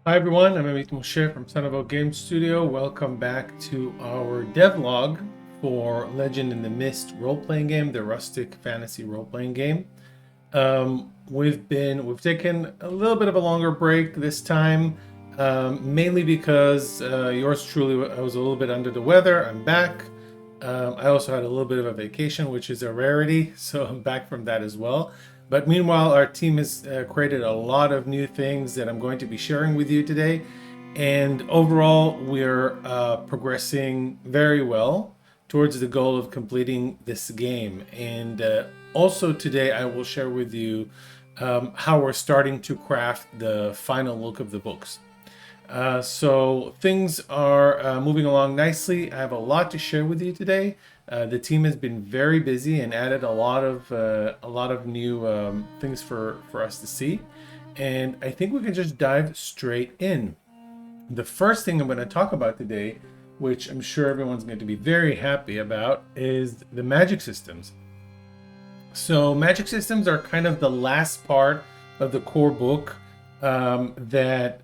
Hi everyone, I'm Amit Moshe from Son of Oak Game Studio. Welcome back to our devlog for Legend in the Mist role-playing game, the rustic fantasy role-playing game. We've taken a little bit of a longer break this time, mainly because yours truly, I was a little bit under the weather. I'm back. I also had a little bit of a vacation, which is a rarity, so I'm back from that as well. But meanwhile, our team has created a lot of new things that I'm going to be sharing with you today. And overall, we're progressing very well towards the goal of completing this game. And also today, I will share with you how we're starting to craft the final look of the books. So things are moving along nicely. I have a lot to share with you today. The team has been very busy and added a lot of new things for us to see, and I think we can just dive straight in. The first thing I'm going to talk about today, which I'm sure everyone's going to be very happy about, is the magic systems. So magic systems are kind of the last part of the core book that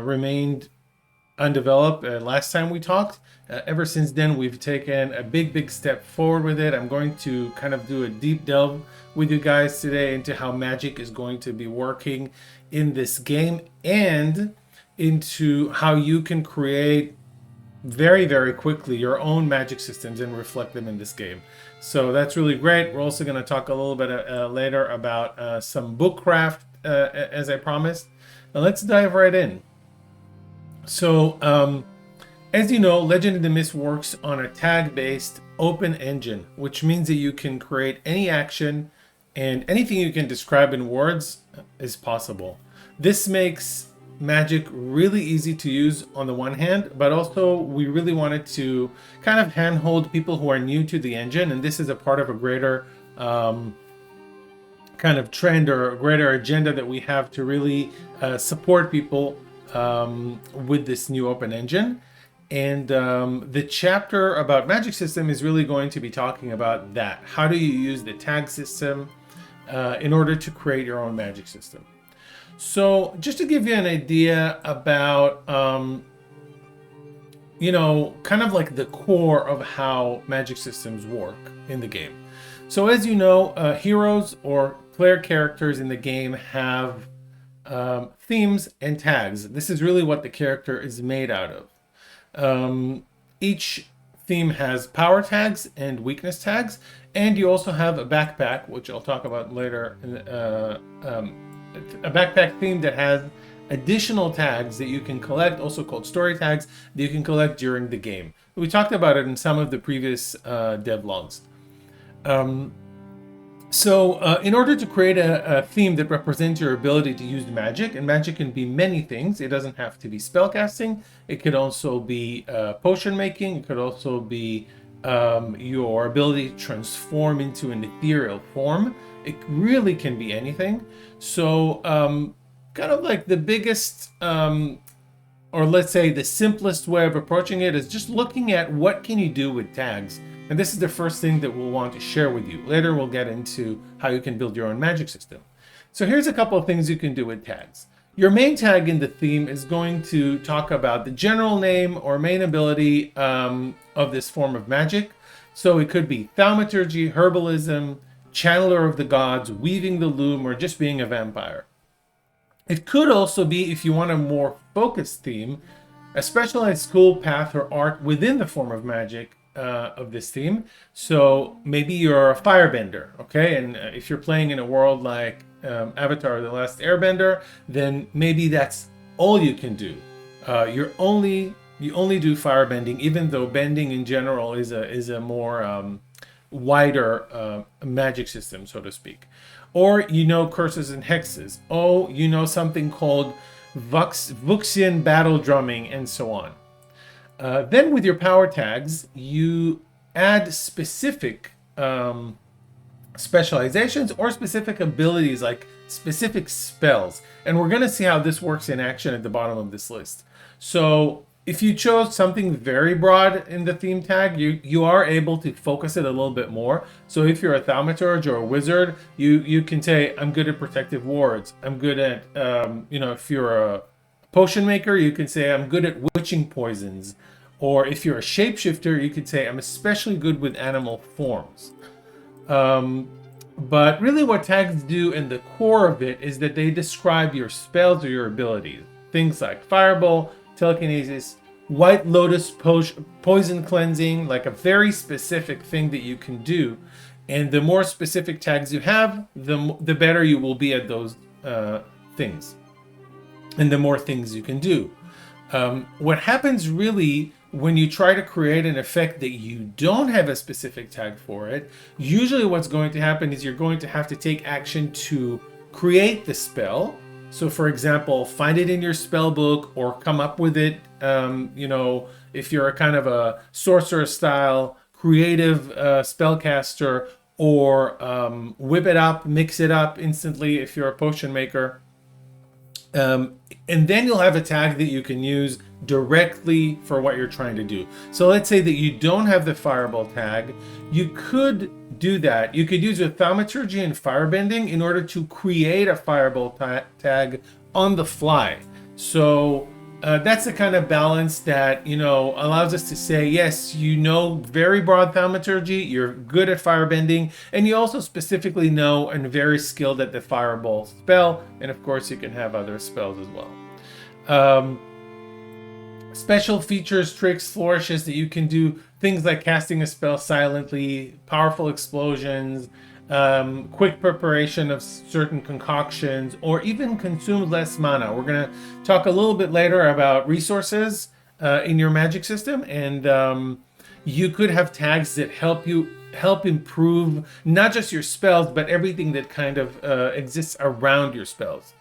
remained undeveloped last time we talked. Ever since then, we've taken a big step forward with it. I'm going to kind of do a deep delve with you guys today into how magic is going to be working in this game and into how you can create very quickly your own magic systems and reflect them in this game. So that's really great. We're also going to talk a little bit later about some Bookcraft, as I promised. Now let's dive right in. So, as you know, Legend in the Mist works on a tag-based open engine, which means that you can create any action and anything you can describe in words is possible. This makes magic really easy to use on the one hand, but also we really wanted to kind of handhold people who are new to the engine, and this is a part of a greater kind of trend or a greater agenda that we have to really support people with this new open engine. And the chapter about magic system is really going to be talking about that. How do you use the tag system in order to create your own magic system? So just to give you an idea about, kind of like the core of how magic systems work in the game. So as you know, heroes or player characters in the game have themes and tags. This is really what the character is made out of. Each theme has power tags and weakness tags, and you also have a backpack, which I'll talk about later. A backpack theme that has additional tags that you can collect, also called story tags, that you can collect during the game. We talked about it in some of the previous devlogs. So in order to create a theme that represents your ability to use magic, and magic can be many things. It doesn't have to be spellcasting. It could also be potion making. It could also be your ability to transform into an ethereal form. It really can be anything. So kind of like the biggest, or let's say the simplest way of approaching it is just looking at what can you do with tags. And this is the first thing that we'll want to share with you. Later, we'll get into how you can build your own magic system. So here's a couple of things you can do with tags. Your main tag in the theme is going to talk about the general name or main ability of this form of magic. So it could be thaumaturgy, herbalism, channeler of the gods, weaving the loom, or just being a vampire. It could also be, if you want a more focused theme, a specialized school, path, or art within the form of magic of this theme. So maybe you're a firebender, okay? And if you're playing in a world like Avatar: The Last Airbender, then maybe that's all you can do. You only do firebending, even though bending in general is a more wider magic system, so to speak. Or you know curses and hexes. Oh, you know something called Vuxian battle drumming, and so on. Then with your power tags, you add specific specializations or specific abilities, like specific spells. And we're going to see how this works in action at the bottom of this list. So if you chose something very broad in the theme tag, you are able to focus it a little bit more. So if you're a thaumaturge or a wizard, you can say, I'm good at protective wards. I'm good at, if you're a potion maker, you can say I'm good at witching poisons. Or if you're a shapeshifter, you could say I'm especially good with animal forms. But really what tags do in the core of it is that they describe your spells or your abilities. Things like Fireball, Telekinesis, White Lotus Poison Cleansing, like a very specific thing that you can do. And the more specific tags you have, the better you will be at those things. And the more things you can do. What happens really when you try to create an effect that you don't have a specific tag for it, usually what's going to happen is you're going to have to take action to create the spell. So for example, find it in your spell book or come up with it. If you're a kind of a sorcerer style, creative spellcaster, or whip it up, mix it up instantly if you're a potion maker. And then you'll have a tag that you can use directly for what you're trying to do. So let's say that you don't have the Fireball tag. You could do that. You could use your Thaumaturgy and Firebending in order to create a Fireball tag on the fly. So that's the kind of balance that, allows us to say, yes, very broad Thaumaturgy, you're good at Firebending, and you also specifically know and very skilled at the Fireball spell, and of course you can have other spells as well. Special features, tricks, flourishes that you can do, things like casting a spell silently, powerful explosions, quick preparation of certain concoctions, or even consume less mana. We're going to talk a little bit later about resources in your magic system, and you could have tags that help improve not just your spells, but everything that kind of exists around your spells.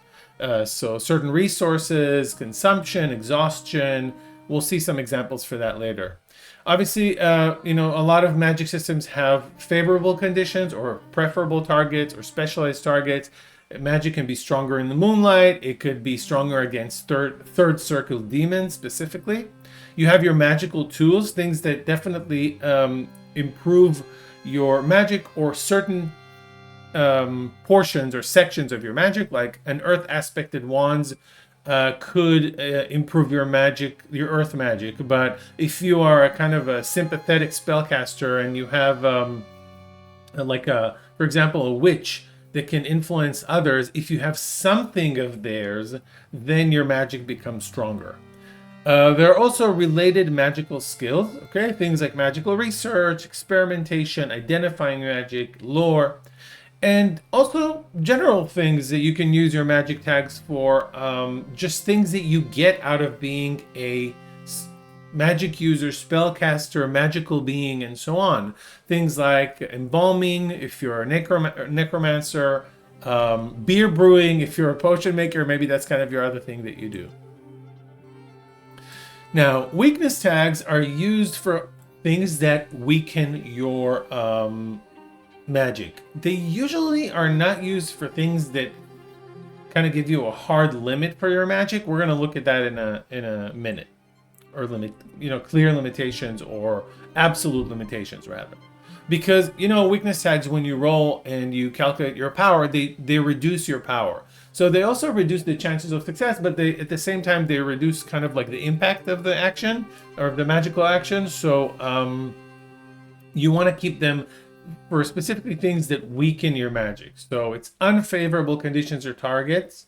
So certain resources, consumption, exhaustion. We'll see some examples for that later. Obviously, a lot of magic systems have favorable conditions or preferable targets or specialized targets. Magic can be stronger in the moonlight. It could be stronger against third circle demons specifically. You have your magical tools, things that definitely improve your magic or certain portions or sections of your magic, like an earth aspected wands could improve your earth magic. But if you are a kind of a sympathetic spellcaster and you have for example, a witch that can influence others, if you have something of theirs, then your magic becomes stronger. There are also related magical skills, okay? Things like magical research, experimentation, identifying magic, lore, and also general things that you can use your magic tags for, just things that you get out of being a magic user, spellcaster, magical being, and so on. Things like embalming, if you're a necromancer, beer brewing, if you're a potion maker, maybe that's kind of your other thing that you do. Now, weakness tags are used for things that weaken your magic. They usually are not used for things that kind of give you a hard limit for your magic. We're going to look at that in a minute, or clear limitations or absolute limitations rather. Because weakness tags, when you roll and you calculate your power, they reduce your power. So they also reduce the chances of success, but at the same time they reduce kind of like the impact of the action or the magical action. So you want to keep them for specifically things that weaken your magic. So it's unfavorable conditions or targets.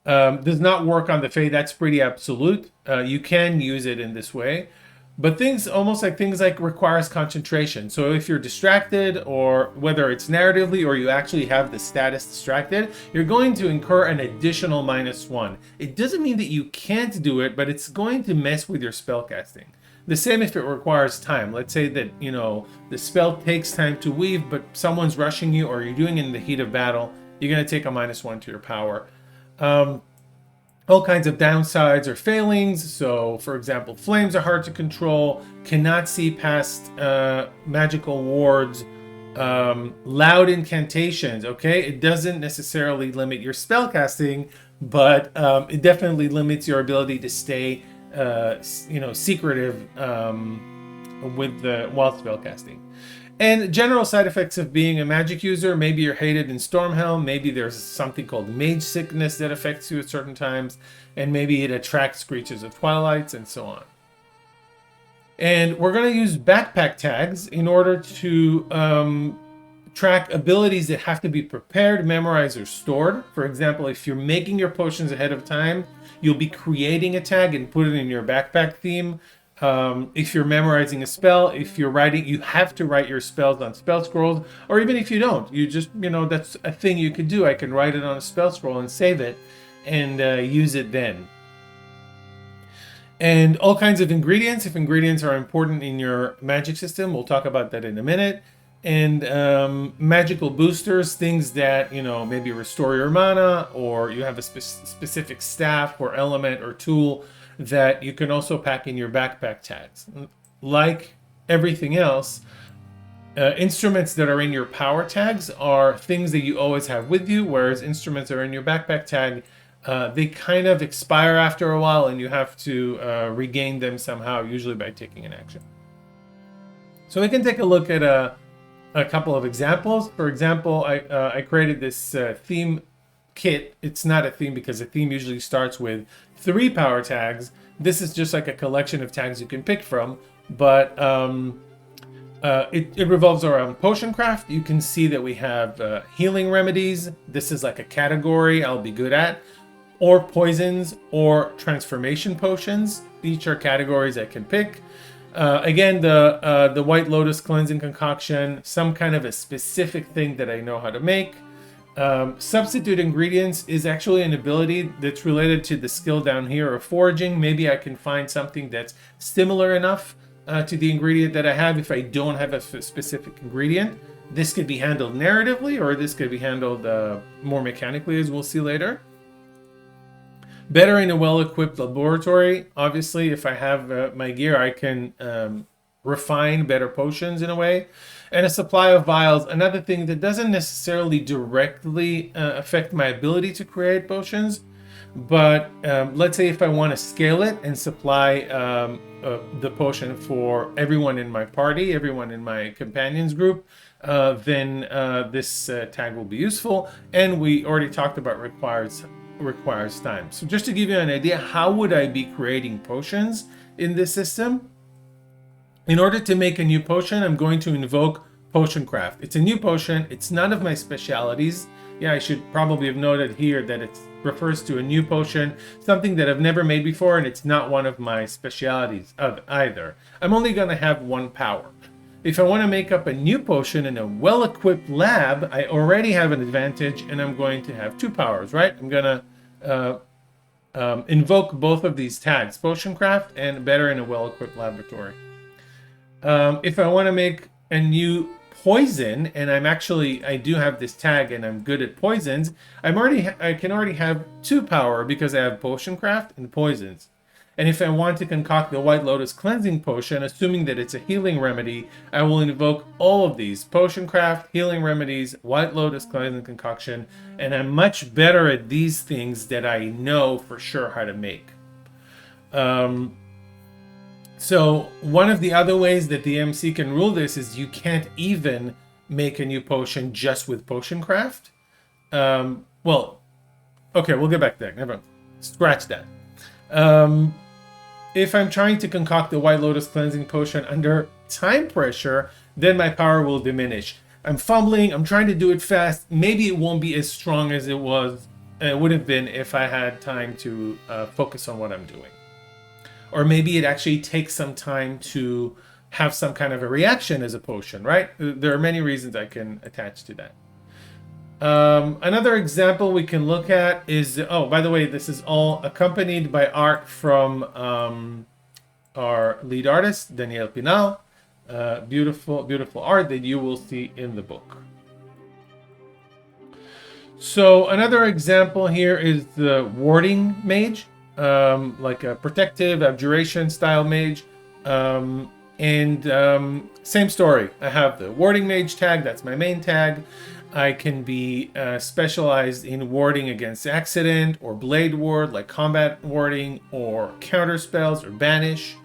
Does not work on the Fae. That's pretty absolute. You can use it in this way. But things like requires concentration. So if you're distracted, or whether it's narratively or you actually have the status distracted, you're going to incur an additional -1. It doesn't mean that you can't do it, but it's going to mess with your spellcasting. The same if it requires time. Let's say that, the spell takes time to weave, but someone's rushing you or you're doing it in the heat of battle, you're going to take a -1 to your power. All kinds of downsides or failings. So, for example, flames are hard to control, cannot see past magical wards, loud incantations, okay? It doesn't necessarily limit your spellcasting, but it definitely limits your ability to stay, secretive while spellcasting. And general side effects of being a magic user, maybe you're hated in Stormhelm, maybe there's something called mage sickness that affects you at certain times, and maybe it attracts creatures of twilights and so on. And we're going to use backpack tags in order to track abilities that have to be prepared, memorized, or stored. For example, if you're making your potions ahead of time, you'll be creating a tag and put it in your backpack theme. If you're memorizing a spell, if you're writing, you have to write your spells on spell scrolls, or even if you don't, you just, that's a thing you could do. I can write it on a spell scroll and save it and use it then. And all kinds of ingredients, if ingredients are important in your magic system, we'll talk about that in a minute. And magical boosters, things that, maybe restore your mana, or you have a specific staff or element or tool that you can also pack in your backpack tags. Like everything else, instruments that are in your power tags are things that you always have with you, whereas instruments that are in your backpack tag, they kind of expire after a while and you have to regain them somehow, usually by taking an action. So we can take a look at a couple of examples. For example, I created this theme kit. It's not a theme because a theme usually starts with 3 power tags. This is just like a collection of tags you can pick from, but it revolves around potion craft. You can see that we have healing remedies. This is like a category I'll be good at, or poisons, or transformation potions. Each are categories I can pick. Again, the White Lotus cleansing concoction, some kind of a specific thing that I know how to make. Substitute ingredients is actually an ability that's related to the skill down here of foraging. Maybe I can find something that's similar enough to the ingredient that I have if I don't have a specific ingredient. This could be handled narratively, or this could be handled more mechanically, as we'll see later. Better in a well-equipped laboratory. Obviously, if I have my gear, I can refine better potions in a way. And a supply of vials, another thing that doesn't necessarily directly affect my ability to create potions, but let's say if I want to scale it and supply the potion for everyone in my party, everyone in my companions group, then this tag will be useful. And we already talked about requires time. So just to give you an idea, how would I be creating potions in this system? In order to make a new potion, I'm going to invoke potion craft. It's a new potion. It's none of my specialities. Yeah, I should probably have noted here that it refers to a new potion, something that I've never made before, and it's not one of my specialities either. I'm only going to have 1 power. If I want to make up a new potion in a well-equipped lab, I already have an advantage, and I'm going to have 2 powers, right? I'm going to invoke both of these tags, potion craft and better in a well-equipped laboratory. If I want to make a new poison, and I do have this tag and I'm good at poisons, I can already have 2 power because I have potion craft and poisons. And if I want to concoct the White Lotus cleansing potion, assuming that it's a healing remedy, I will invoke all of these: potion craft, healing remedies, White Lotus cleansing concoction, and I'm much better at these things that I know for sure how to make. So one of the other ways that the MC can rule this is you can't even make a new potion just with potion craft. Well, okay, we'll get back to that. Never scratch that. If I'm trying to concoct the White Lotus cleansing potion under time pressure, then my power will diminish. I'm fumbling, I'm trying to do it fast. Maybe it won't be as strong as it would have been if I had time to focus on what I'm doing. Or maybe it actually takes some time to have some kind of a reaction as a potion, right? There are many reasons I can attach to that. Another example we can look at is, oh, by the way, this is all accompanied by art from our lead artist, Daniel Pinal. Beautiful, beautiful art that you will see in the book. So another example here is the warding mage, like a protective abjuration style mage. Same story. I have the warding mage tag, that's my main tag. I can be specialized in warding against accident or blade ward, like combat warding or counter spells or banish.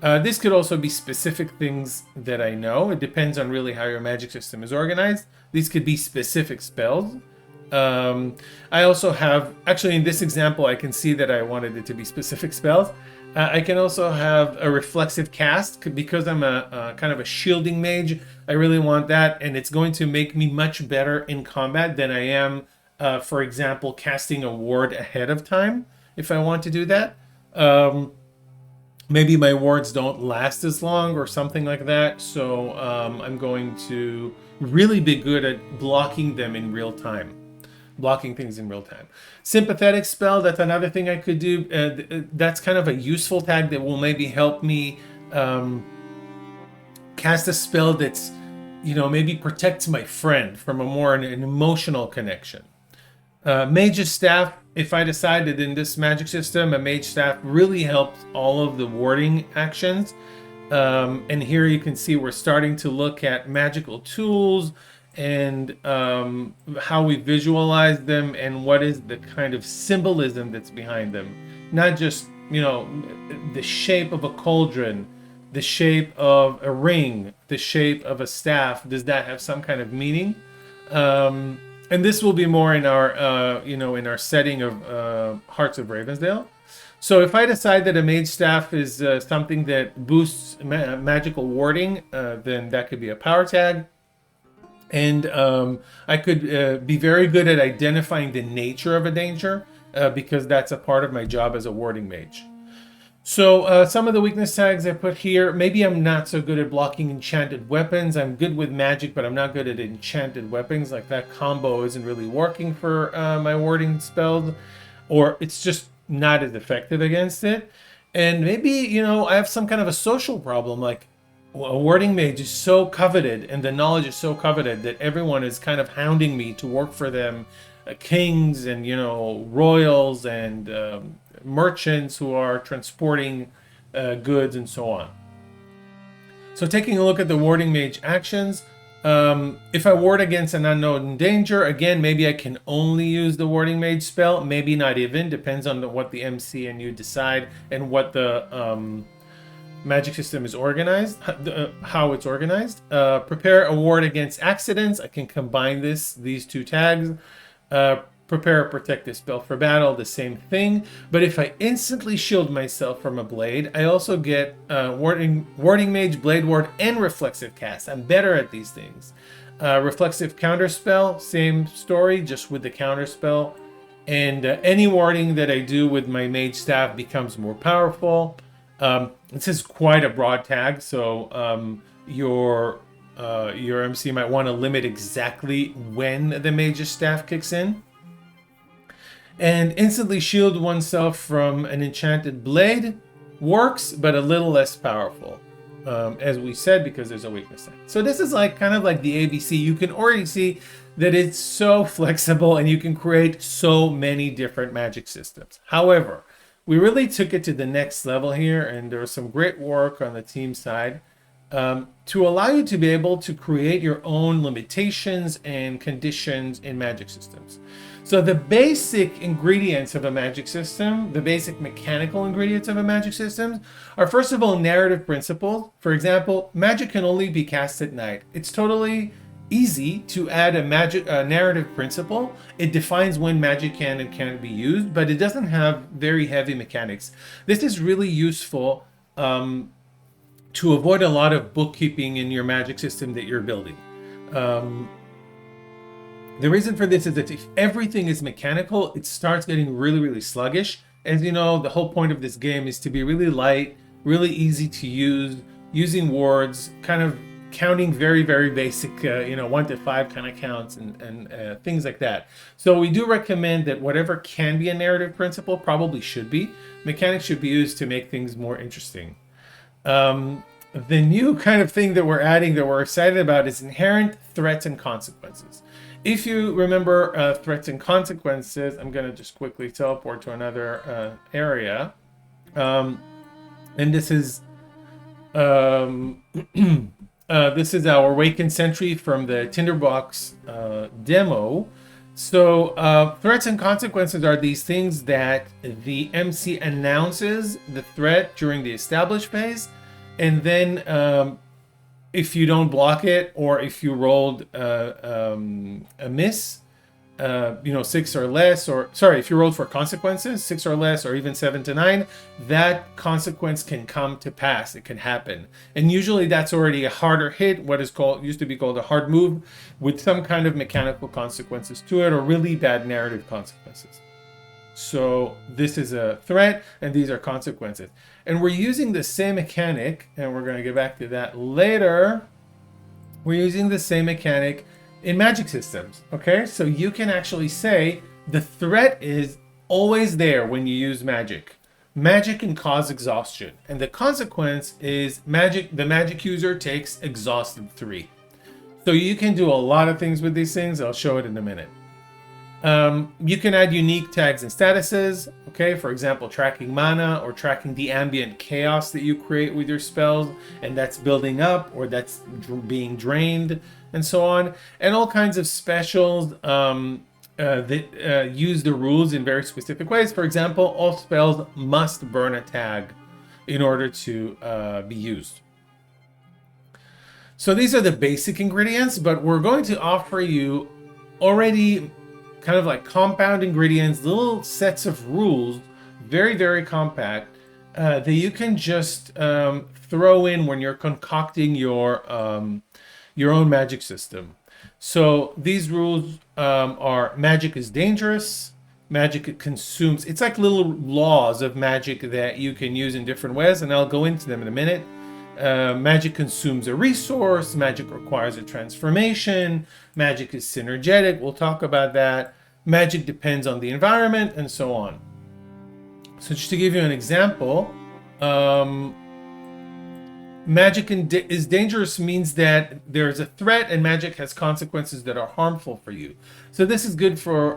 This could also be specific things that I know. It depends on really how your magic system is organized. These could be specific spells. I also have, actually in this example, I can see that I wanted it to be specific spells. I can also have a reflexive cast because I'm a kind of a shielding mage. I really want that, and it's going to make me much better in combat than I am, for example, casting a ward ahead of time if I want to do that. Maybe my wards don't last as long or something like that, so I'm going to really be good at blocking them in real time. Blocking things in real time. Sympathetic spell, that's another thing I could do. That's kind of a useful tag that will maybe help me cast a spell that's, maybe protects my friend from an emotional connection. Mage's Staff, if I decided in this magic system, a Mage Staff really helps all of the warding actions. And here you can see we're starting to look at magical tools and how we visualize them and what is the kind of symbolism that's behind them. Not just, the shape of a cauldron, the shape of a ring, the shape of a staff. Does that have some kind of meaning? And this will be more in our, in our setting of Hearts of Ravensdale. So if I decide that a Mage Staff is something that boosts magical warding, then that could be a power tag. And I could be very good at identifying the nature of a danger because that's a part of my job as a warding mage. So some of the weakness tags I put here, maybe I'm not so good at blocking enchanted weapons. I'm good with magic, but I'm not good at enchanted weapons. Like that combo isn't really working for my warding spells, or it's just not as effective against it. And maybe, I have some kind of a social problem, like a warding mage is so coveted and the knowledge is so coveted that everyone is kind of hounding me to work for them. Kings and, royals and merchants who are transporting goods and so on. So taking a look at the warding mage actions, if I ward against an unknown danger, again, maybe I can only use the warding mage spell, maybe not even, depends on what the MC and you decide and what the magic system is organized, how it's organized. Prepare a ward against accidents. I can combine these two tags. Prepare a protective spell for battle, the same thing. But if I instantly shield myself from a blade, I also get warding mage, blade ward, and reflexive cast. I'm better at these things. Reflexive counter spell, same story, just with the counter spell. And any warding that I do with my mage staff becomes more powerful. This is quite a broad tag, so your MC might want to limit exactly when the mage's staff kicks in. And instantly shield oneself from an enchanted blade works, but a little less powerful, as we said, because there's a weakness tag. So this is kind of like the ABC. You can already see that it's so flexible and you can create so many different magic systems. However, we really took it to the next level here, and there was some great work on the team side to allow you to be able to create your own limitations and conditions in magic systems. So the basic ingredients of a magic system, the basic mechanical ingredients of a magic system are, first of all, narrative principles. For example, magic can only be cast at night. It's totally easy to add a narrative principle. It defines when magic can and can't be used, but it doesn't have very heavy mechanics. This is really useful to avoid a lot of bookkeeping in your magic system that you're building. The reason for this is that if everything is mechanical, it starts getting really, really sluggish. As you know, the whole point of this game is to be really light, really easy to use, using words, kind of counting very, very basic, 1 to 5 kind of counts and things like that. So we do recommend that whatever can be a narrative principle probably should be. Mechanics should be used to make things more interesting. The new kind of thing that we're adding that we're excited about is inherent threats and consequences. If you remember threats and consequences, I'm going to just quickly teleport to another area. And this is this is our Awakened Sentry from the Tinderbox demo. So threats and consequences are these things that the MC announces the threat during the establish phase. and then if you don't block it, or if you rolled a miss, 6 or less, or sorry, if you rolled for consequences, 6 or less, or even 7 to 9, that consequence can come to pass. It can happen. And usually that's already a harder hit, what is called, used to be called a hard move, with some kind of mechanical consequences to it, or really bad narrative consequences. So this is a threat, and these are consequences. And we're using the same mechanic, and we're going to get back to that later. We're using the same mechanic in magic systems, okay? So you can actually say the threat is always there when you use magic. Magic can cause exhaustion, and the consequence is the magic user takes exhausted 3. So you can do a lot of things with these things. I'll show it in a minute. You can add unique tags and statuses, okay? For example, tracking mana, or tracking the ambient chaos that you create with your spells, and that's building up, or that's being drained, and so on. And all kinds of specials that use the rules in very specific ways. For example, all spells must burn a tag in order to be used. So these are the basic ingredients, but we're going to offer you already kind of like compound ingredients, little sets of rules, very, very compact, that you can just throw in when you're concocting your own magic system. So these rules are: magic is dangerous, magic consumes. It's like little laws of magic that you can use in different ways, and I'll go into them in a minute. Magic consumes a resource, magic requires a transformation, magic is synergetic, we'll talk about that, magic depends on the environment, and so on. So just to give you an example, magic is dangerous means that there's a threat and magic has consequences that are harmful for you. So this is good for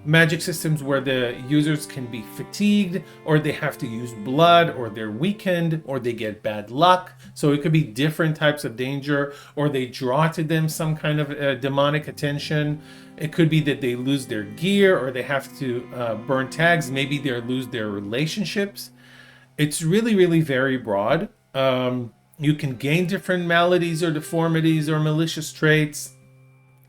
magic systems where the users can be fatigued, or they have to use blood, or they're weakened, or they get bad luck. So it could be different types of danger, or they draw to them some kind of demonic attention. It could be that they lose their gear, or they have to burn tags. Maybe they lose their relationships. It's really, really very broad. You can gain different maladies or deformities or malicious traits.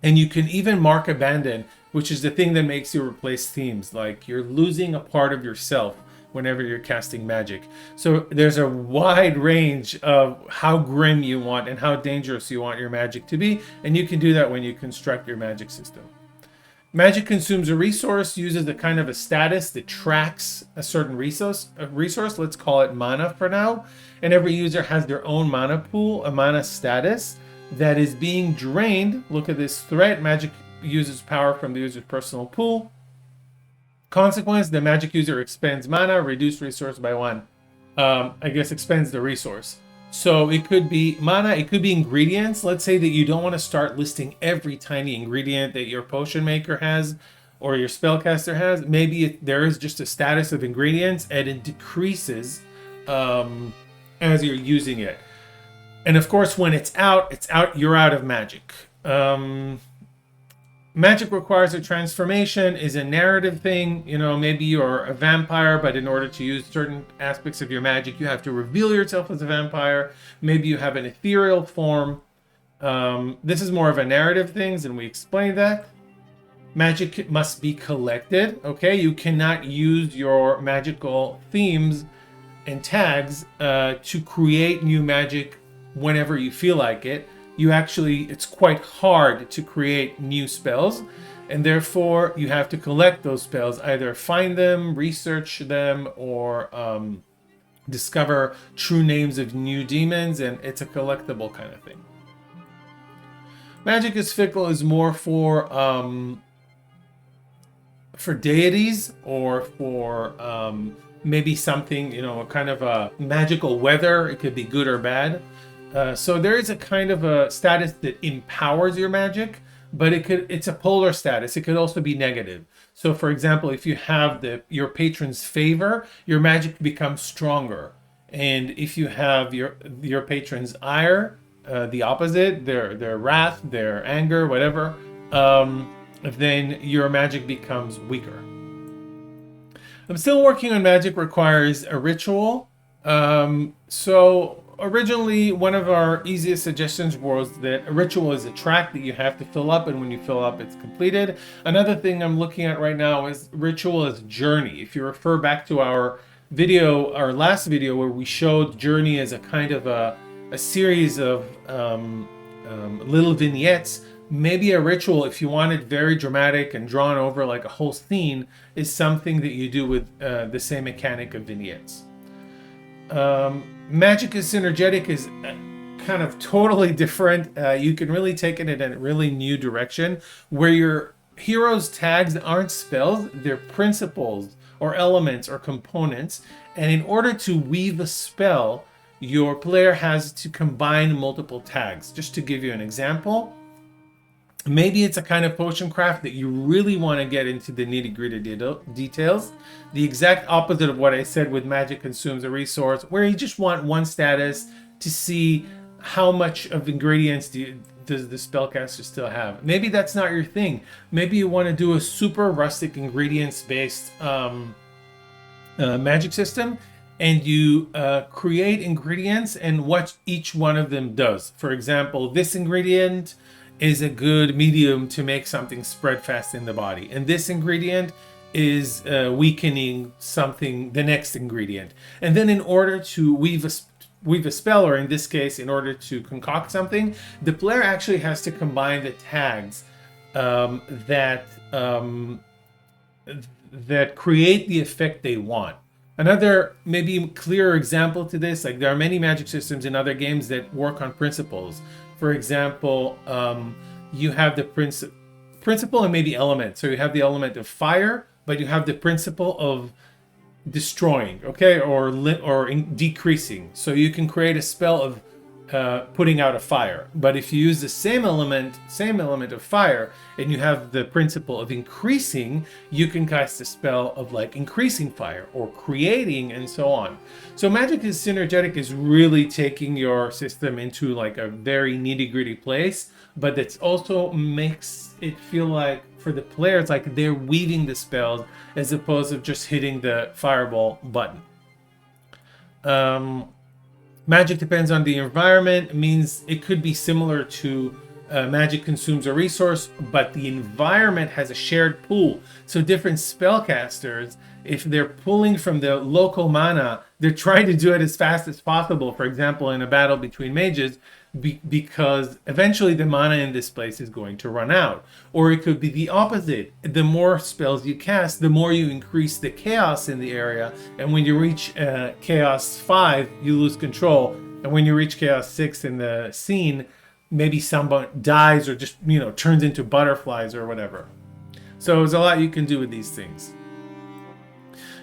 And you can even mark abandon, which is the thing that makes you replace themes. Like you're losing a part of yourself whenever you're casting magic. So there's a wide range of how grim you want and how dangerous you want your magic to be. And you can do that when you construct your magic system. Magic consumes a resource, uses a kind of a status that tracks a certain resource. Let's call it mana for now. And every user has their own mana pool, a mana status that is being drained. Look at this threat. Magic uses power from the user's personal pool. Consequence, the magic user expends mana, reduce resource by 1. Expends the resource. So it could be mana, it could be ingredients. Let's say that you don't want to start listing every tiny ingredient that your potion maker has or your spellcaster has. Maybe there is just a status of ingredients and it decreases as you're using it. And of course, when it's out, you're out of magic. Magic requires a transformation is a narrative thing. Maybe you're a vampire, but in order to use certain aspects of your magic, you have to reveal yourself as a vampire. Maybe you have an ethereal form. This is more of a narrative things, and we explained that. Magic must be collected, okay? You cannot use your magical themes and tags to create new magic whenever you feel like it. It's quite hard to create new spells, and therefore you have to collect those spells, either find them, research them, or discover true names of new demons, and it's a collectible kind of thing. Magic is fickle is more for deities, or for maybe something, kind of a magical weather. It could be good or bad. So there is a kind of a status that empowers your magic, but it's a polar status. It could also be negative. So for example, if you have your patron's favor, your magic becomes stronger. And if you have your patron's ire, the opposite, their wrath, their anger, whatever, then your magic becomes weaker. I'm still working on magic requires a ritual. So originally, one of our easiest suggestions was that a ritual is a track that you have to fill up, and when you fill up, it's completed. Another thing I'm looking at right now is ritual as journey. If you refer back to our video, our last video, where we showed journey as a kind of a series of little vignettes, maybe a ritual, if you want it very dramatic and drawn over like a whole scene, is something that you do with the same mechanic of vignettes. Magic is synergetic is kind of totally different. You can really take it in a really new direction, where your heroes' tags aren't spells, they're principles or elements or components. And in order to weave a spell, your player has to combine multiple tags. Just to give you an example, maybe it's a kind of potion craft that you really want to get into the nitty-gritty details. The exact opposite of what I said with magic consumes a resource, where you just want one status to see how much of ingredients does the spellcaster still have. Maybe that's not your thing. Maybe you want to do a super rustic ingredients-based magic system, and you create ingredients and what each one of them does. For example, this ingredient is a good medium to make something spread fast in the body, and this ingredient is weakening something, the next ingredient. And then in order to weave a spell, or in this case, in order to concoct something, the player actually has to combine the tags that create the effect they want. Another maybe clearer example to this, like there are many magic systems in other games that work on principles. For example, you have the principle and maybe element. So you have the element of fire, but you have the principle of destroying, okay, or decreasing. So you can create a spell of putting out a fire. But if you use the same element of fire, and you have the principle of increasing, you can cast a spell of like increasing fire or creating, and so on. So magic is synergetic is really taking your system into like a very nitty-gritty place, but it also makes it feel like for the players like they're weaving the spells as opposed to just hitting the fireball button. Magic depends on the environment. It means it could be similar to magic consumes a resource, but the environment has a shared pool. So different spellcasters, if they're pulling from the local mana, they're trying to do it as fast as possible. For example, in a battle between mages, because eventually the mana in this place is going to run out. Or it could be the opposite. The more spells you cast, the more you increase the chaos in the area. And when you reach chaos 5, you lose control. And when you reach chaos 6 in the scene, maybe someone dies or just, turns into butterflies or whatever. So there's a lot you can do with these things.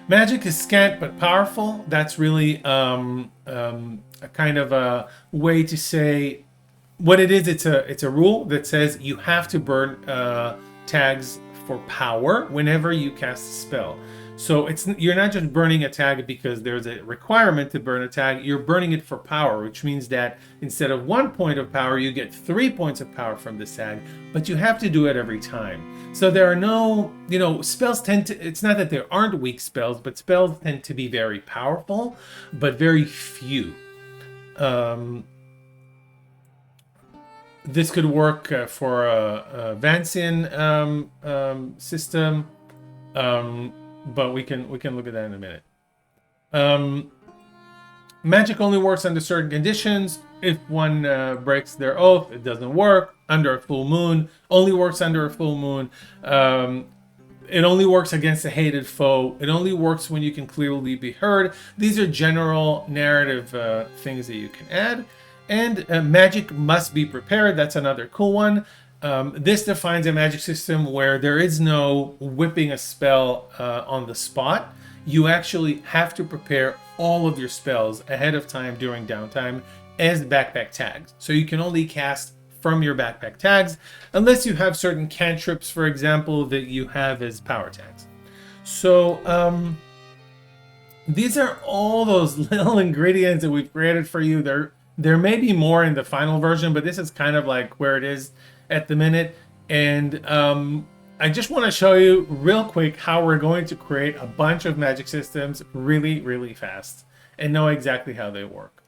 Magic is scant but powerful. That's really a kind of a way to say what it is. It's a rule that says you have to burn tags for power whenever you cast a spell. So you're not just burning a tag because there's a requirement to burn a tag. You're burning it for power, which means that instead of 1 point of power, you get 3 points of power from this tag. But you have to do it every time. So there are no, spells tend to. It's not that there aren't weak spells, but spells tend to be very powerful, but very few. This could work for a Vancian system. But we can look at that in a minute. Magic only works under certain conditions. If one breaks their oath, it doesn't work. Under a full moon, only works under a full moon. It only works against a hated foe. It only works when you can clearly be heard. These are general narrative things that you can add. And magic must be prepared. That's another cool one. This defines a magic system where there is no whipping a spell on the spot. You actually have to prepare all of your spells ahead of time during downtime as backpack tags. So you can only cast from your backpack tags unless you have certain cantrips, for example, that you have as power tags. So these are all those little ingredients that we've created for you. There may be more in the final version, but this is kind of like where it is at the minute. And I just want to show you real quick how we're going to create a bunch of magic systems really, really fast and know exactly how they work.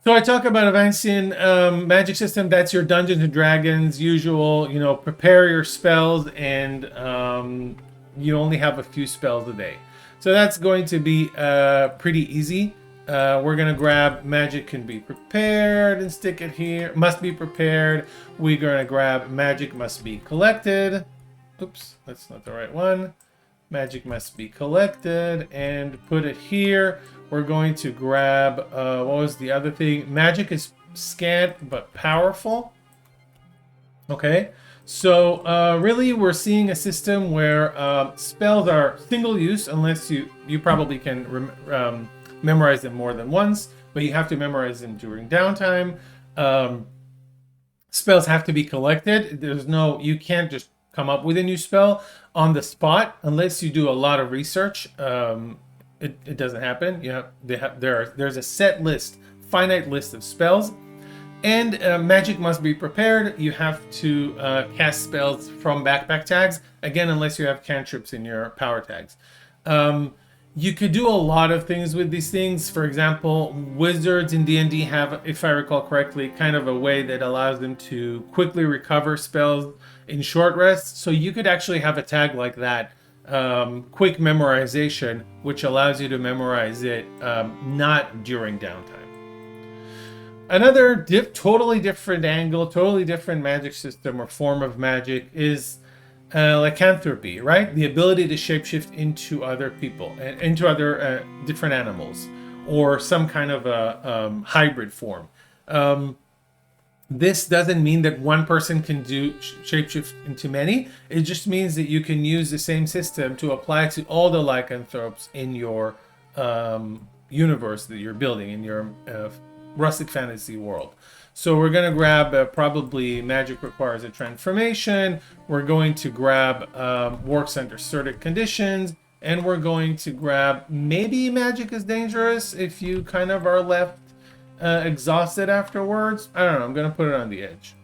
So I talk about Avancian magic system. That's your Dungeons and Dragons usual. You know, prepare your spells, and you only have a few spells a day. So that's going to be pretty easy. We're gonna grab magic can be prepared and stick it here. Must be prepared. We're gonna grab magic must be collected. Oops, that's not the right one. Magic must be collected and put it here. We're going to grab, what was the other thing? Magic is scant but powerful. Okay, so really we're seeing a system where spells are single use unless you probably can memorize them more than once, but you have to memorize them during downtime. Spells have to be collected. You can't just come up with a new spell on the spot unless you do a lot of research. It doesn't happen. There's a set list, finite list of spells, and magic must be prepared. You have to cast spells from backpack tags, again, unless you have cantrips in your power tags. You could do a lot of things with these things. For example, wizards in D&D have, if I recall correctly, kind of a way that allows them to quickly recover spells in short rests. So you could actually have a tag like that, quick memorization, which allows you to memorize it not during downtime. Another totally different angle, totally different magic system or form of magic is lycanthropy, right? The ability to shapeshift into other people, into other different animals, or some kind of a hybrid form. This doesn't mean that one person can do shapeshift into many. It just means that you can use the same system to apply to all the lycanthropes in your universe that you're building, in your rustic fantasy world. So we're going to grab probably magic requires a transformation. We're going to grab works under certain conditions. And we're going to grab maybe magic is dangerous if you kind of are left exhausted afterwards. I don't know. I'm going to put it on the edge.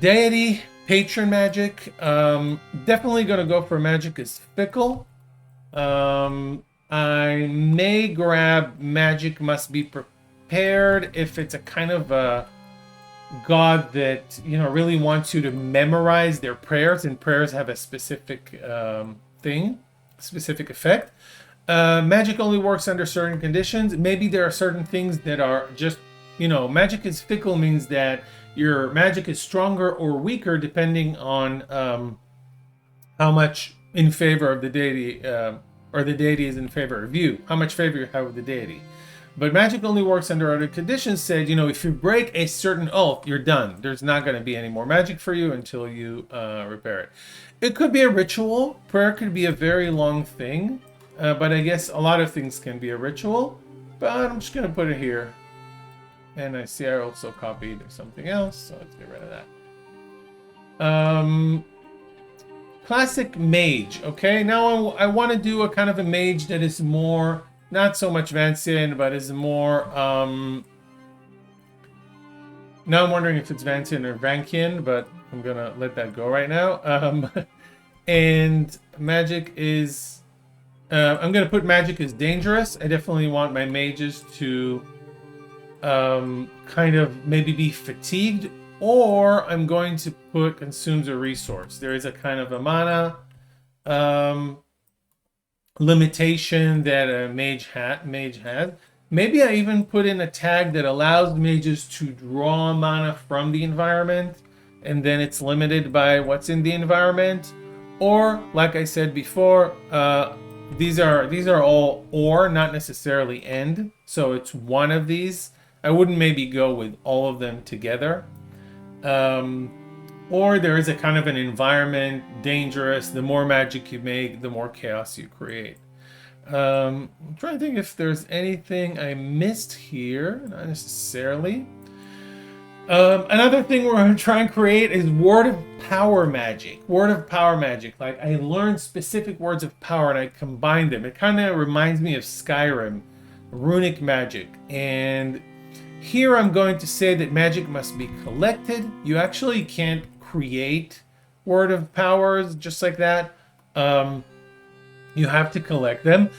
Deity, patron magic. Definitely going to go for magic is fickle. I may grab magic must be prepared if it's a kind of a god that really wants you to memorize their prayers, and prayers have a specific specific effect. Magic only works under certain conditions. Maybe there are certain things that are just, magic is fickle means that your magic is stronger or weaker depending on how much in favor of the deity, or the deity is in favor of you, how much favor you have with the deity. But magic only works under other conditions. Said, if you break a certain oath, you're done. There's not going to be any more magic for you until you repair it. It could be a ritual. Prayer could be a very long thing. But I guess a lot of things can be a ritual. But I'm just going to put it here. And I see I also copied something else. So let's get rid of that. Classic mage. Okay, now I want to do a kind of a mage that is more, not so much Vancian, but is more... now I'm wondering if it's Vancian or Vankian, but I'm going to let that go right now. And magic is... I'm going to put magic as dangerous. I definitely want my mages to kind of maybe be fatigued, or I'm going to put consumes a resource. There is a kind of a mana limitation that a mage has. Maybe I even put in a tag that allows mages to draw mana from the environment, and then it's limited by what's in the environment. Or, like I said before, these are all or, not necessarily and. So it's one of these. I wouldn't maybe go with all of them together. Or there is a kind of an environment, dangerous. The more magic you make, the more chaos you create. I'm trying to think if there's anything I missed here. Not necessarily. Another thing we're going to try and create is word of power magic. Word of power magic. Like, I learned specific words of power and I combine them. It kind of reminds me of Skyrim, runic magic. And here I'm going to say that magic must be collected. You actually can't create word of powers just like that. You have to collect them.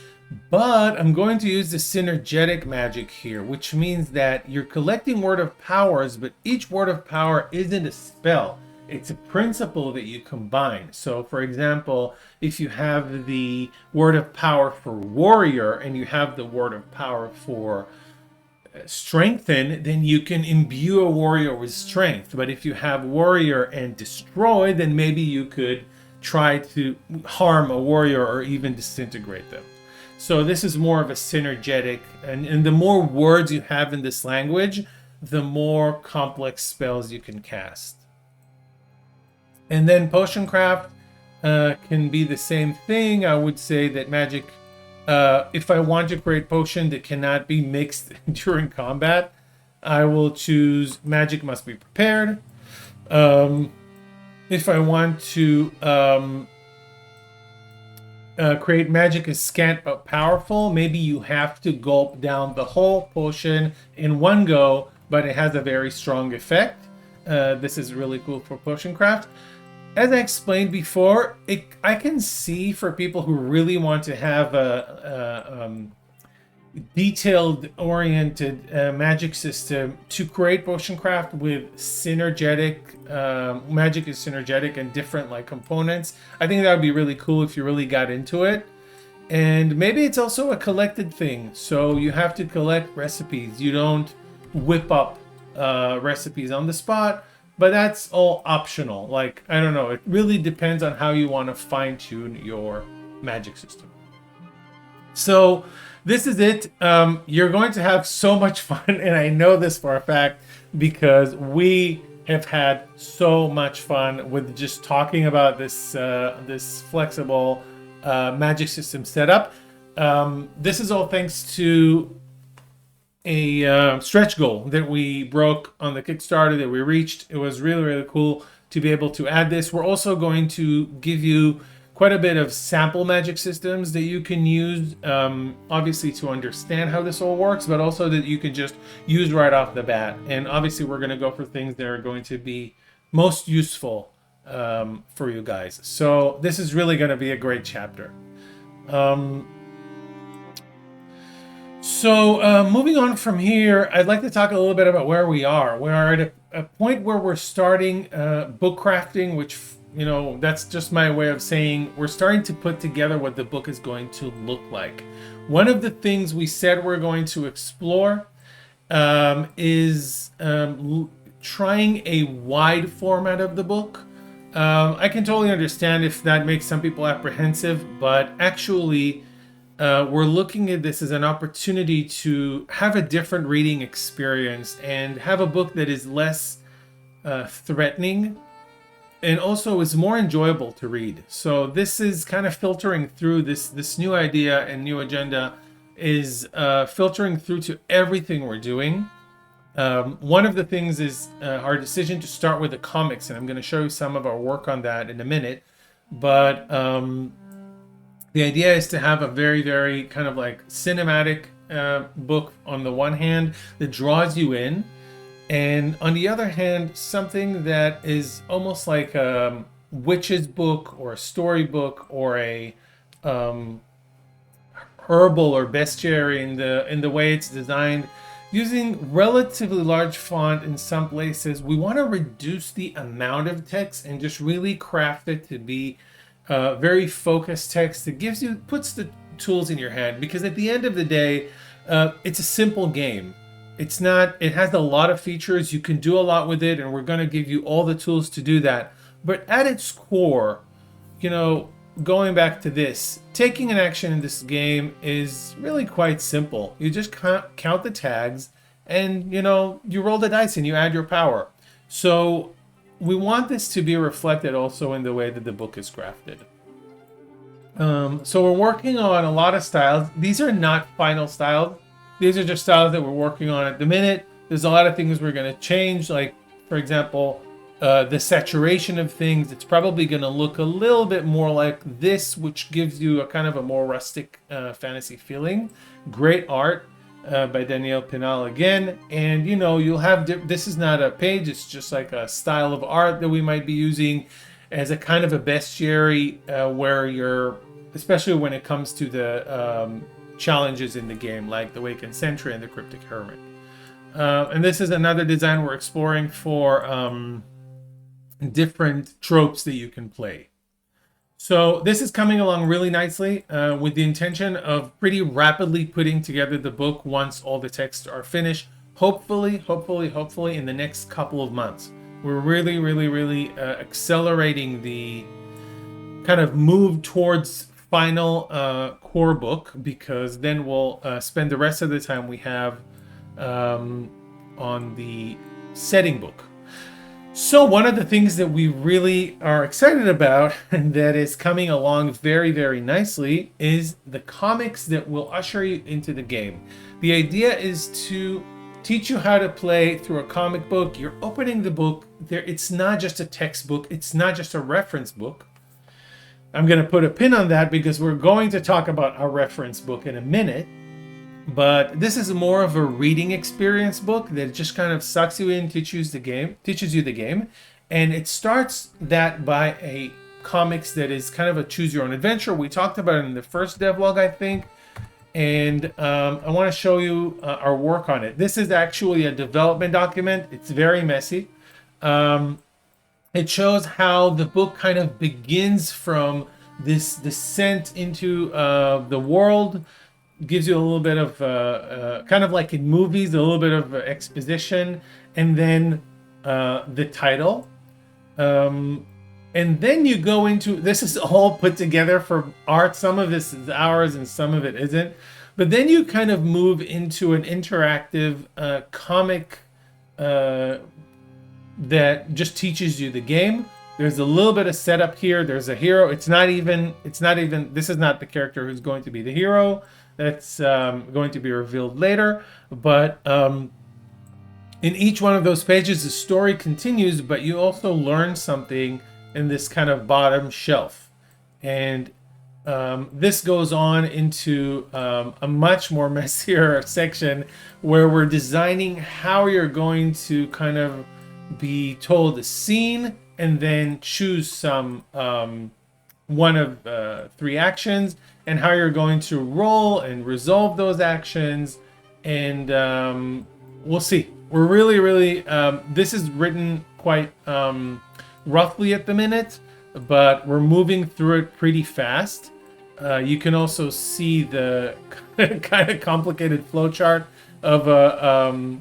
But I'm going to use the synergetic magic here, which means that you're collecting word of powers, but each word of power isn't a spell. It's a principle that you combine. So for example, if you have the word of power for warrior and you have the word of power for strengthen, then you can imbue a warrior with strength. But if you have warrior and destroy, then maybe you could try to harm a warrior or even disintegrate them. So this is more of a synergetic, and the more words you have in this language, the more complex spells you can cast. And then potion craft can be the same thing. I would say that magic, if I want to create potion that cannot be mixed during combat, I will choose magic must be prepared. If I want to create magic is scant but powerful, maybe you have to gulp down the whole potion in one go, but it has a very strong effect. This is really cool for potion craft. As I explained before, I can see for people who really want to have a detailed oriented magic system to create potion craft with synergetic magic is synergetic and different like components. I think that would be really cool if you really got into it. And maybe it's also a collected thing, so you have to collect recipes. You don't whip up recipes on the spot, but that's all optional. Like, I don't know, it really depends on how you want to fine-tune your magic system. So this is it. You're going to have so much fun, and I know this for a fact because we have had so much fun with just talking about this this flexible magic system setup. This is all thanks to a stretch goal that we broke on the Kickstarter that we reached. It was really, really cool to be able to add this. We're also going to give you quite a bit of sample magic systems that you can use, obviously to understand how this all works, but also that you can just use right off the bat. And obviously we're going to go for things that are going to be most useful for you guys. So this is really going to be a great chapter. Moving on from here, I'd like to talk a little bit about where we are. We are at a point where we're starting book crafting, which, you know, that's just my way of saying we're starting to put together what the book is going to look like. One of the things we said we're going to explore is trying a wide format of the book. I can totally understand if that makes some people apprehensive, but actually we're looking at this as an opportunity to have a different reading experience and have a book that is less threatening and also is more enjoyable to read. So this is kind of filtering through this new idea and new agenda is filtering through to everything we're doing. One of the things is our decision to start with the comics, and I'm going to show you some of our work on that in a minute. But the idea is to have a very, very kind of like cinematic book on the one hand that draws you in, and on the other hand, something that is almost like a witch's book or a storybook or a herbal or bestiary in the way it's designed. Using relatively large font in some places, we want to reduce the amount of text and just really craft it to be very focused text that puts the tools in your hand. Because at the end of the day, it's a simple game. It has a lot of features. You can do a lot with it, and we're going to give you all the tools to do that. But at its core, you know, going back to this, taking an action in this game is really quite simple. You just count the tags and, you know, you roll the dice and you add your power. So we want this to be reflected also in the way that the book is crafted. So we're working on a lot of styles. These are not final styles. These are just styles that we're working on at the minute. There's a lot of things we're going to change. Like, for example, the saturation of things. It's probably going to look a little bit more like this, which gives you a kind of a more rustic fantasy feeling. Great art by Danielle Pinal again. And, you know, you'll have, this is not a page, it's just like a style of art that we might be using as a kind of a bestiary where you're, especially when it comes to the challenges in the game, like the Awakened Sentry and the Cryptic Hermit. And this is another design we're exploring for different tropes that you can play. So this is coming along really nicely with the intention of pretty rapidly putting together the book once all the texts are finished. Hopefully in the next couple of months. We're really accelerating the kind of move towards final core book, because then we'll spend the rest of the time we have on the setting book. So one of the things that we really are excited about, and that is coming along very nicely, is the comics that will usher you into the game. The idea is to teach you how to play through a comic book. You're opening the book there. It's not just a textbook. It's not just a reference book. I'm going to put a pin on that because we're going to talk about our reference book in a minute. But this is more of a reading experience book that just kind of sucks you in, teaches you the game. And it starts that by a comics that is kind of a choose your own adventure. We talked about it in the first devlog, I think. And I want to show you our work on it. This is actually a development document. It's very messy. It shows how the book kind of begins from this descent into the world. Gives you a little bit of kind of like in movies, a little bit of exposition, and then the title, and then you go into, this is all put together for art. Some of this is ours and some of it isn't, but then you kind of move into an interactive comic that just teaches you the game. There's a little bit of setup here. There's a hero. It's not even this is not the character who's going to be the hero. That's going to be revealed later. But in each one of those pages, the story continues, but you also learn something in this kind of bottom shelf. And this goes on into a much more messier section where we're designing how you're going to kind of be told a scene and then choose some one of 3 actions, and how you're going to roll and resolve those actions. And we'll see. We're really this is written quite roughly at the minute, but we're moving through it pretty fast. You can also see the kind of complicated flowchart of a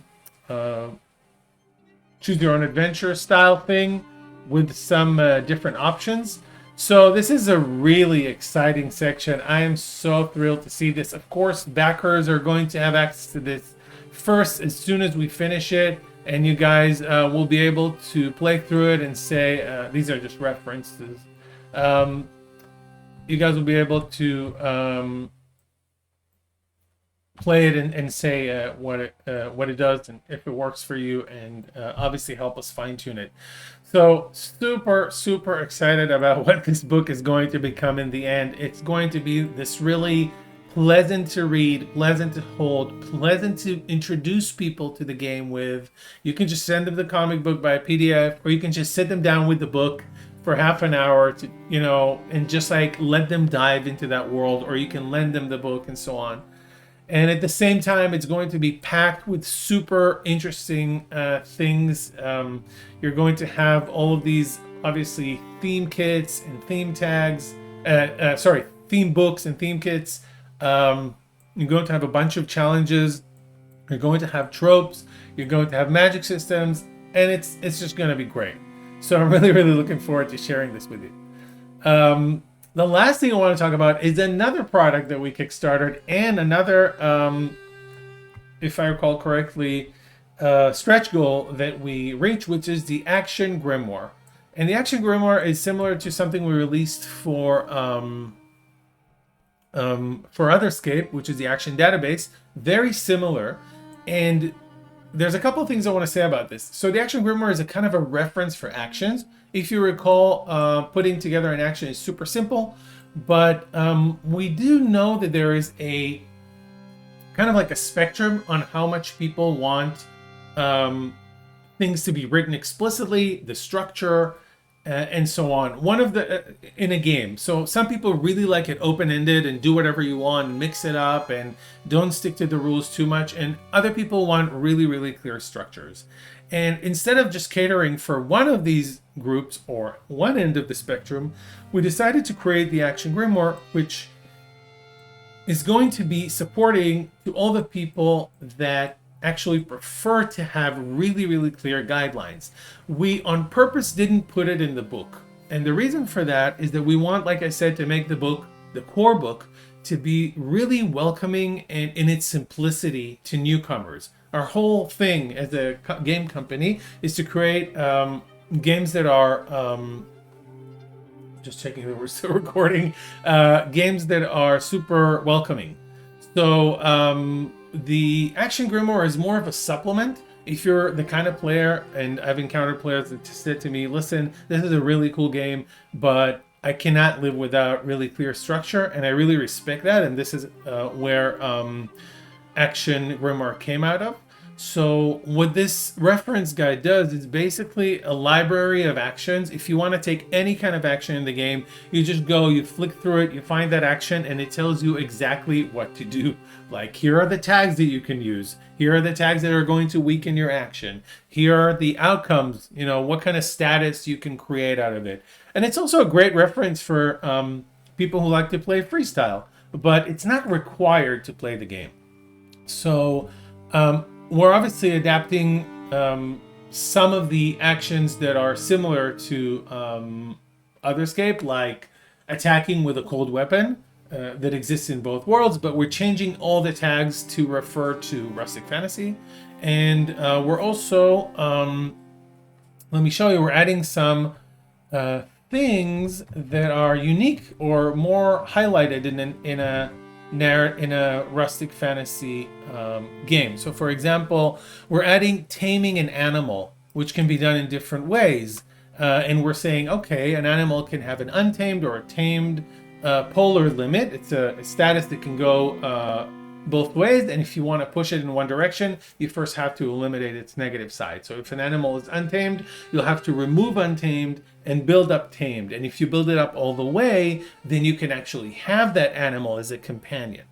choose your own adventure style thing with some different options. So this is a really exciting section. I am so thrilled to see this. Of course, backers are going to have access to this first as soon as we finish it, and you guys will be able to play through it and say, these are just references. You guys will be able to play it and say what it does and if it works for you, and obviously help us fine-tune it. So super excited about what this book is going to become in the end. It's going to be this really pleasant to read, pleasant to hold, pleasant to introduce people to the game with. You can just send them the comic book by PDF, or you can just sit them down with the book for half an hour to, and just like let them dive into that world, or you can lend them the book and so on. And at the same time, it's going to be packed with super interesting things. You're going to have all of these, obviously, theme kits and theme tags. Theme books and theme kits. You're going to have a bunch of challenges. You're going to have tropes. You're going to have magic systems. And it's just going to be great. So I'm really looking forward to sharing this with you. The last thing I want to talk about is another product that we kickstarted, and another, if I recall correctly, stretch goal that we reached, which is the Action Grimoire. And the Action Grimoire is similar to something we released for Otherscape, which is the Action Database. Very similar. And there's a couple of things I want to say about this. So the Action Grimoire is a kind of a reference for actions. If you recall, putting together an action is super simple, but we do know that there is a kind of like a spectrum on how much people want things to be written explicitly, the structure, and so on. One of the in a game. So some people really like it open-ended and do whatever you want, mix it up, and don't stick to the rules too much. And other people want really, really clear structures. And instead of just catering for one of these groups or one end of the spectrum, we decided to create the Action Grimoire, which is going to be supporting to all the people that actually prefer to have really, really clear guidelines. We on purpose didn't put it in the book. And the reason for that is that we want, like I said, to make the book, the core book, to be really welcoming and in its simplicity to newcomers. Our whole thing as a game company is to create games that are, just checking that we're still recording, games that are super welcoming. So the Action Grimoire is more of a supplement. If you're the kind of player, and I've encountered players that said to me, listen, this is a really cool game, but I cannot live without really clear structure, and I really respect that, and this is where Action Grimoire came out of. So what this reference guide does is basically a library of actions. If you want to take any kind of action in the game, you just go, you flick through it, you find that action, and it tells you exactly what to do. Like, here are the tags that you can use. Here are the tags that are going to weaken your action. Here are the outcomes, you know, what kind of status you can create out of it. And it's also a great reference for people who like to play freestyle, but it's not required to play the game. So, we're obviously adapting some of the actions that are similar to Otherscape, like attacking with a cold weapon that exists in both worlds, but we're changing all the tags to refer to rustic fantasy. And we're also, let me show you, we're adding some things that are unique or more highlighted in a rustic fantasy game. So for example, we're adding taming an animal, which can be done in different ways. And we're saying, okay, an animal can have an untamed or a tamed polar limit. It's a status that can go both ways, and if you want to push it in one direction, you first have to eliminate its negative side. So if an animal is untamed, you'll have to remove untamed and build up tamed. And if you build it up all the way, then you can actually have that animal as a companion.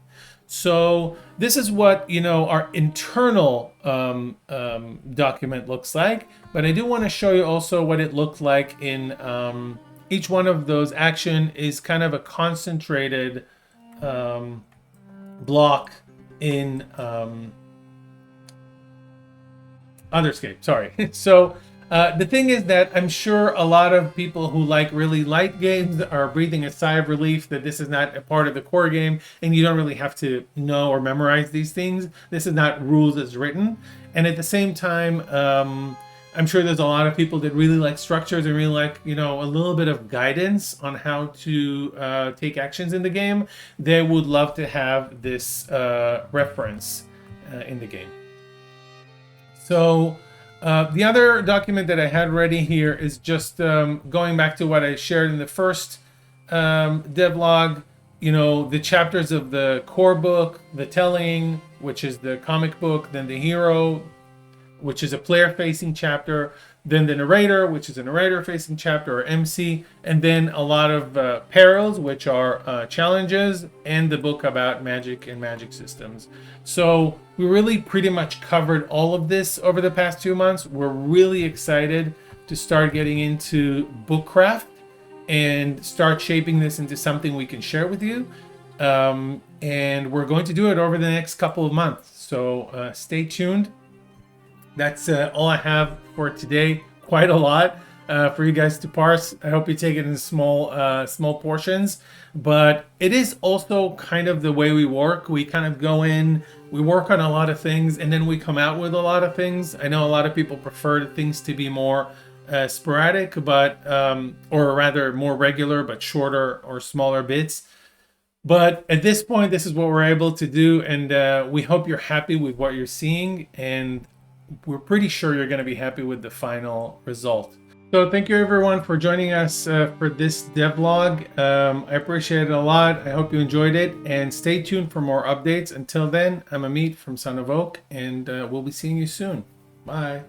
So this is what, you know, our internal document looks like. But I do want to show you also what it looked like in each one of those. Action is kind of a concentrated block in Otherscape, sorry. So the thing is that I'm sure a lot of people who like really light games are breathing a sigh of relief that this is not a part of the core game, and you don't really have to know or memorize these things. This is not rules as written. And at the same time, I'm sure there's a lot of people that really like structures and really like, you know, a little bit of guidance on how to take actions in the game. They would love to have this reference in the game. So the other document that I had ready here is just going back to what I shared in the first devlog, you know, the chapters of the core book, the telling, which is the comic book, then the hero, which is a player-facing chapter, then the narrator, which is a narrator-facing chapter, or MC, and then a lot of perils, which are challenges, and the book about magic and magic systems. So we really pretty much covered all of this over the past 2 months. We're really excited to start getting into Bookcraft and start shaping this into something we can share with you. And we're going to do it over the next couple of months. So stay tuned. That's all I have for today. Quite a lot for you guys to parse. I hope you take it in small portions. But it is also kind of the way we work. We kind of go in, we work on a lot of things, and then we come out with a lot of things. I know a lot of people prefer things to be more sporadic, but or rather more regular, but shorter or smaller bits. But at this point, this is what we're able to do, and we hope you're happy with what you're seeing, and we're pretty sure you're going to be happy with the final result. So thank you everyone for joining us for this devlog. I appreciate it a lot. I hope you enjoyed it, and stay tuned for more updates. Until then, I'm Amit from Son of Oak, and we'll be seeing you soon. Bye.